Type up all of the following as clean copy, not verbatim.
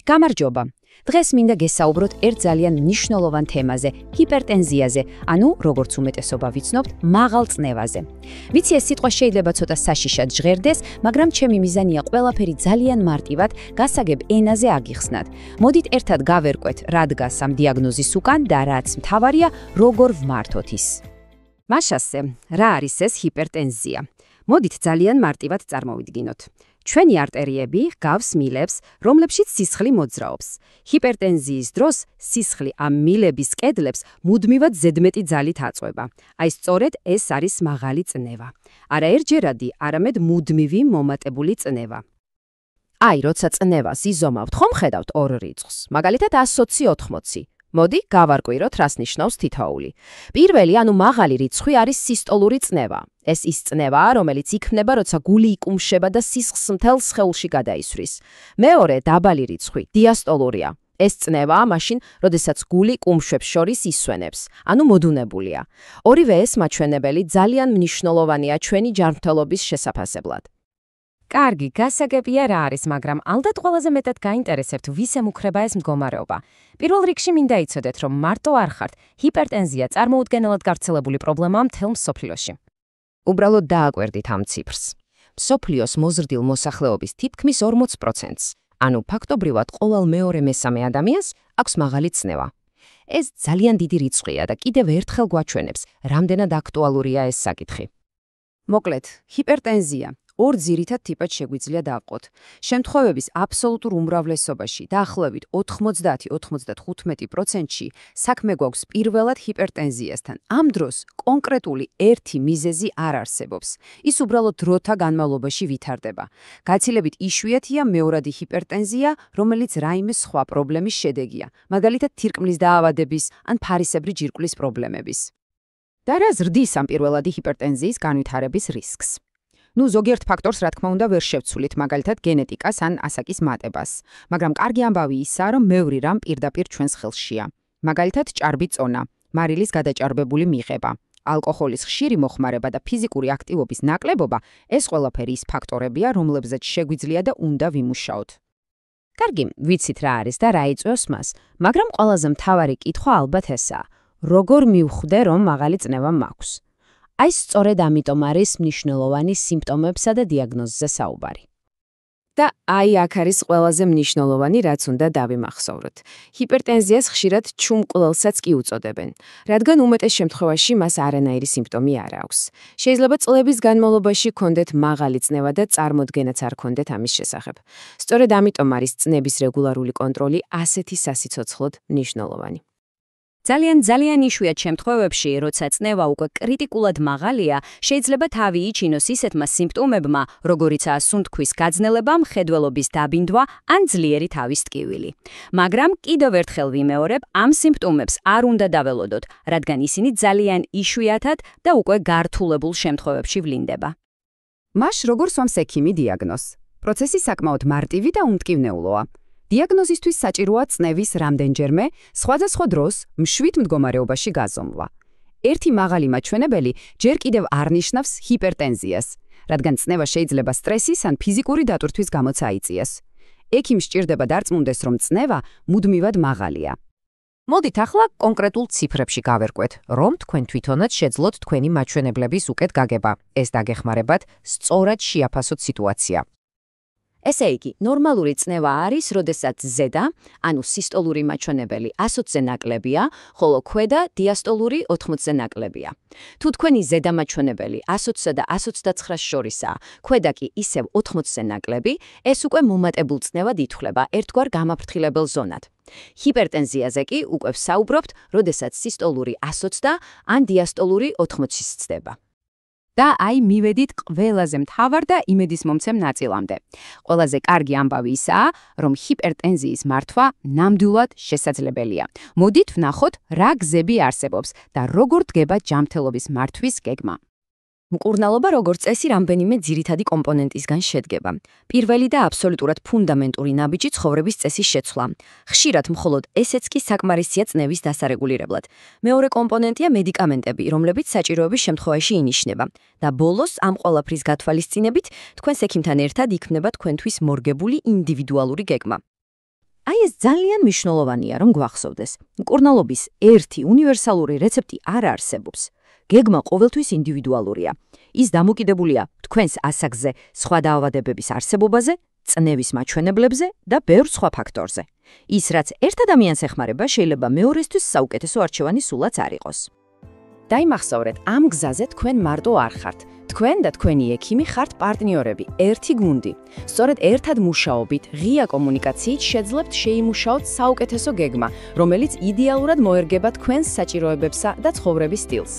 გამარჯობა. დღეს მინდა გესაუბროთ ერთ ძალიან მნიშვნელოვან თემაზე, ჰიპერტენზიაზე, ანუ როგორც უმეტესობა ვიცნობთ, მაღალ წნევაზე. ვიცი ეს სიტყვა შეიძლება ცოტა საშიშად ჟღერდეს, მაგრამ ჩემი მიზანია ყველაფერი ძალიან მარტივად გასაგებ ენაზე აგიხსნათ. მოდით ერთად გავერკვეთ, რა დგას ამ დიაგნოზის უკან და რაც მთავარია, როგორ ვმართოთ ის. მაშასე, რა არის ეს ჰიპერტენზია? მოდით ძალიან მარტივად წარმოვიდგინოთ. ჩვენი არტერიები ჰგავს მილებს, რომლებშიც სისხლი მოძრაობს. ჰიპერტენზიის დროს სისხლი ამ მილების კედლებს მუდმივად ზედმეტი ძალით აწვება. აი სწორედ ეს არის მაღალი წნევა. არა ერთჯერადი, არამედ მუდმივი მომატებული წნევა. აი, როცა წნევას იზომავთ, ხომ ხედავთ ორ რიცხვს, მაგალითად 120-80. მოდი, გავარკვიროთ, რას ნიშნავს თითოეული. პირველი, ანუ მაღალი რიცხვი არის სისტოლური წნევა. ეს ის წნევაა, რომელიც იქმნება, როცა გული იკუმშება და სისხლს მთელ სხეულში გადაისვრის. მეორე, დაბალი რიცხვი, დიასტოლურია. ეს წნევაა მაშინ, როდესაც გული კუმშვებს შორის ისვენებს, ანუ მოდუნებულია. ორივე ეს მაჩვენებელი ძალიან მნიშვნელოვანია ჩვენი ჯანმრთელობის შესაფასებლად. კარგი, გასაგებია რა არის, მაგრამ ალბათ ყველაზე მეტად გაინტერესებთ, ვის ემუქრება ეს მდგომარეობა. პირველ რიგში მინდა იცოდეთ, რომ მარტო არ ხართ, ჰიპერტენზია წარმოუდგენელად გავრცელებული პრობლემაა მთელ მსოფლიოში. უბრალოდ დააკვირდით ამ ციფრს. მსოფლიოს მოზრდილ მოსახლეობის თითქმის 40%-ს, ანუ ფაქტობრივად ყოველ მეორე მესამე ადამიანს აქვს მაღალი წნევა. ეს ძალიან დიდი რიცხვია და კიდევ ერთხელ გვაჩვენებს, რამდენად აქტუალურია ეს საკითხი. მოკლედ, ჰიპერტენზია ორ ძირითად ტიპად შეგვიძლია დავყოთ. შემთხვევების აბსოლუტურ უმრავლესობაში, დაახლოებით 90-95%-ში საქმე გვაქვს პირველად ჰიპერტენზიასთან. ამ დროს კონკრეტული ერთი მიზეზი არ არსებობს. ის უბრალოდ დროთა განმავლობაში ვითარდება. გაცილებით იშვიათია მეორადი ჰიპერტენზია, რომელიც რაიმე სხვა პრობლემის შედეგია, მაგალითად თირკმლის დაავადების ან ფარისებრი ჯირკვლის პრობლემების. და რა ზრდის ამ პირველადი ჰიპერტენზიის განვითარების რისკს? ზოგიერთ ფაქტორს, რა თქმა უნდა, ვერ შევცვლით, მაგალითად გენეტიკას ან ასაკის მატებას. მაგრამ კარგი ამბავი ისაა, რომ ბევრი რამ პირდაპირ ჩვენს ხელშია. მაგალითად, ჭარბი წონა, მარილის გადაჭარბებული მიღება, ალკოჰოლის ხშირი მოხმარება და ფიზიკური აქტივობის ნაკლებობა, ეს ყველაფერი ის ფაქტორებია, რომლებზეც შეგვიძლია და უნდა ვიმუშაოთ. კარგი, ვიცით რა არის და რა იწვევს მას, მაგრამ ყველაზე მთავარი კითხვა ალბათ ესაა: როგორ მივხვდე, რომ მაღალი წნევა მაქვს? აი სწორედ ამიტომ არის მნიშვნელოვანი სიმპტომებსა და დიაგნოზზე საუბარი. და აი აქ არის ყველაზე მნიშვნელოვანი, რაც უნდა დავიმახსოვროთ. ჰიპერტენზიას ხშირად ჩუმკვლელსაც კი უწოდებენ, რადგან უმეტეს შემთხვევაში მას არანაირი სიმპტომი არ აქვს. შეიძლება წლების განმავლობაში გქონდეთ მაღალი წნევა და წარმოდგენაც არ გქონდეთ ამის შესახებ. სწორედ ამიტომ არის წნების რეგულარული კონტროლი ასეთი სასიცოცხლოდ მნიშვნელოვანი. ძალიან იშვიათ შემთხვევებში, როცა წნევა უკვე კრიტიკულად მაღალია, შეიძლება თავი იჩინოს ისეთმა სიმპტომებმა, როგორიცაა სუნთქვის გაძნელება, მხედველობის დაბინდვა ან ძლიერი თავის ტკივილი. მაგრამ კიდევ ერთხელ ვიმეორებ, ამ სიმპტომებს არ უნდა დაველოდოთ, რადგან ისინი ძალიან იშვიათად და უკვე გართულებულ შემთხვევებში ვლინდება. მაშ როგორ სვამს ექიმი დიაგნოზს? პროცესი საკმაოდ მარტივი და უმტკივნეულოა. დიაგნოზისთვის საჭიროა წნევის რამდენჯერმე, სხვადასხვა დროს, მშვიდ მდგომარეობაში გაზომვა. ერთი მაღალი მაჩვენებელი ჯერ კიდევ არ ნიშნავს ჰიპერტენზიას, რადგან წნევა შეიძლება სტრესის ან ფიზიკური დატვირთვის გამოც აიწიოს. ექიმს სჭირდება დარწმუნდეს, რომ წნევა მუდმივად მაღალია. მოდით ახლა კონკრეტულ ციფრებში გავერკვეთ, რომ თქვენ თვითონაც შეძლოთ თქვენი მაჩვენებლების უკეთ გაგება. ეს დაგეხმარებათ სწორად შეაფასოთ სიტუაცია. ესე იგი, ნორმალური წნევა არის, როდესაც ზედა, ანუ სისტოლური მაჩვენებელი 100-ზე ნაკლებია, ხოლო ქვედა დიასტოლური 80-ზე ნაკლებია. თუ თქვენი ზედა მაჩვენებელი 120-სა და 129-ს შორისაა, ქვედა კი ისევ 80-ზე ნაკლები, ეს უკვე მომატებულ წნევად ითვლება ერთგვარ გამაფრთხილებელ ზონად. ჰიპერტენზიაზე კი უკვე ვსაუბრობთ, როდესაც სისტოლური 120 ან დიასტოლური 80-ის ცდება. და აი მივედით ყველაზე მთავარ და იმედისმომცემ ნაწილამდე. ყველაზე კარგი ამბავი ისაა, რომ ჰიპერტენზიის მართვა ნამდვილად შესაძლებელია. მოდით ვნახოთ, რა გზები არსებობს და როგორ დგება ჯანმრთელობის მართვის გეგმა. მკურნალობა როგორც წესი რამდენიმე ძირითადი კომპონენტისგან შედგება. პირველი და აბსოლუტურად ფუნდამენტური ნაბიჯი ცხოვრების წესის შეცვლა. ხშირად მხოლოდ ესეც კი საკმარისია წნევის დასარეგულირებლად. მეორე კომპონენტია მედიკამენტები, რომლებიც საჭიროების შემთხვევაში ინიშნება. და ბოლოს ამ ყველაფრის გათვალისწინებით, თქვენს ექიმთან ერთად იქმნება თქვენთვის მორგებული ინდივიდუალური გეგმა. აი ეს ძალიან მნიშვნელოვანია, რომ გვახსოვდეს. მკურნალობის ერთი უნივერსალური რეცეპტი არ არსებობს. გეგმა ყოველთვის ინდივიდუალურია. ის დამოკიდებულია თქვენს ასაკზე, სხვა დაავადებების არსებობაზე, წნევის მაჩვენებლებზე და ბევრ სხვა ფაქტორზე. ის, რაც ერთ ადამიანს ეხმარება, შეიძლება მეორესთვის საუკეთესო არჩევანი სულაც არ იყოს. დაიმახსოვრეთ, ამ გზაზე თქვენ მარტო არ ხართ. თქვენ და თქვენი ექიმი ხართ პარტნიორები, ერთი გუნდი. სწორედ ერთად მუშაობით, ღია კომუნიკაციით შეძლებთ შეიმუშაოთ საუკეთესო გეგმა, რომელიც იდეალურად მოერგება თქვენს საჭიროებებსა და ცხოვრების სტილს.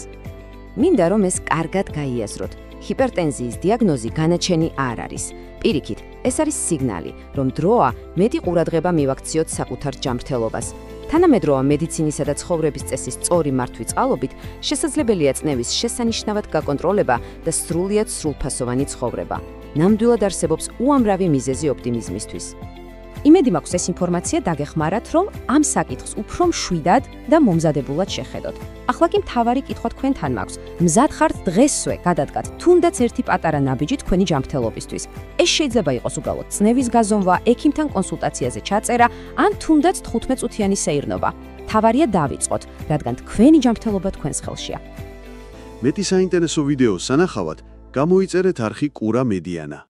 მინდა რომ ეს კარგად გაიაზროთ. ჰიპერტენზიის დიაგნოზი განაჩენი არ არის. პირიქით, ეს არის სიგნალი, რომ დროა მეტი ყურადღება მივაქციოთ საკუთარ ჯანმრთელობას. თანამედროვე მედიცინისა და ცხოვრების წესის სწორი მართვით წყალობით შესაძლებელია წნევის შესანიშნავად გაკონტროლება და სრულიად სრულფასოვანი ცხოვრება. ნამდვილად არსებობს უამრავი მიზეზი ოპტიმიზმისთვის. იმედი მაქვს ეს ინფორმაცია დაგეხმარათ, რომ ამ საკითხს უფრო მშვიდად და მომზადებულად შეხედოთ. ახლა კი მთავარი კითხვა თქვენთან მაქვს. მზად ხართ დღესვე გადადგათ თუნდაც ერთი პატარა ნაბიჯი თქვენი ჯანმრთელობისთვის. ეს შეიძლება იყოს უბრალოდ წნევის გაზომვა, ექიმთან კონსულტაციაზე ჩაწერა, ან თუნდაც 15 წუთიანი სეირნობა. მთავარია დავიწყოთ, რადგან თქვენი ჯანმრთელობა თქვენს ხელშია. მეტი საინტერესო ვიდეოს სანახავად, გამოიწერეთ არხი კურა მედიანა.